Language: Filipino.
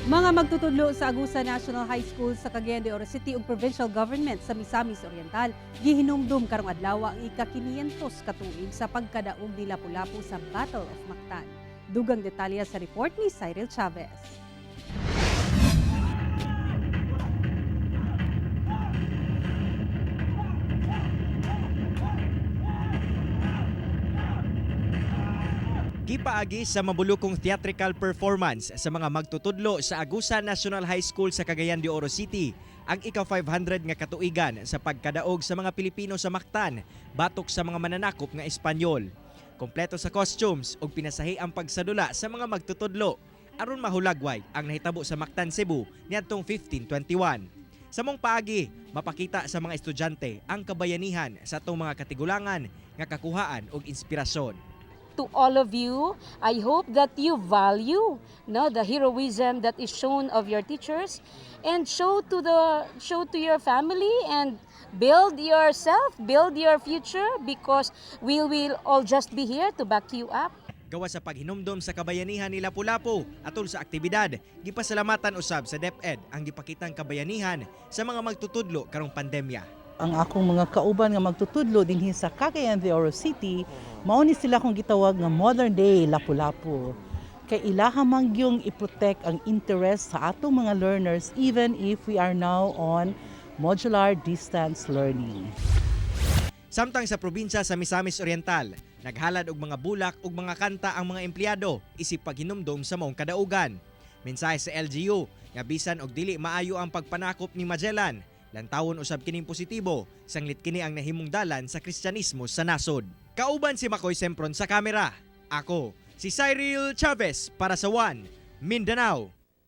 Mga magtutudlo sa Agusa National High School sa Cagayan de Oro City ug Provincial Government sa Misamis Oriental gihinumdum karong adlaw ang ika-500 katuig sa pagkadaog ni Lapu-Lapu sa Battle of Mactan. Dugang detalye sa report ni Cyril Chavez. Gipaagi sa mabulukong theatrical performance sa mga magtutudlo sa Agusa National High School sa Cagayan de Oro City ang ika-500 nga katuigan sa pagkadaog sa mga Pilipino sa Mactan batok sa mga mananakop nga Espanyol. Kompleto sa costumes ug pinasahi ang pagsadula sa mga magtutudlo aron mahulagway ang nahitabo sa Mactan, Cebu niadtong 1521. Sa mong paagi, mapakita sa mga estudyante ang kabayanihan sa atong mga katigulangan nga kakuhaan og inspirasyon. To all of you, I hope that you value the heroism that is shown of your teachers and show to your family and build yourself, build your future because we will all just be here to back you up. Gawa sa paghinumdom sa kabayanihan ni Lapu-Lapu atol sa aktibidad, gipasalamatan usab sa DepEd ang gipakitang kabayanihan sa mga magtutudlo karong pandemya. Ang akong mga kauban nga magtutudlo dinhi sa Cagayan de Oro City, mao ni sila kong gitawag nga modern day Lapu-Lapu. Kay ilaha man gyung i-protect ang interest sa atong mga learners even if we are now on modular distance learning. Samtang sa probinsya sa Misamis Oriental, naghalad og mga bulak ug mga kanta ang mga empleyado isip paghinumdom sa maong kadaugan. Mensahe sa LGU nga bisan og dili maayo ang pagpanakop ni Magellan, lantawon usab kining positibo, sanglit kini ang nahimong dalan sa Kristyanismo sa nasod. Kauban si Makoy Sempron sa kamera. Ako, si Cyril Chavez para sa One Mindanao.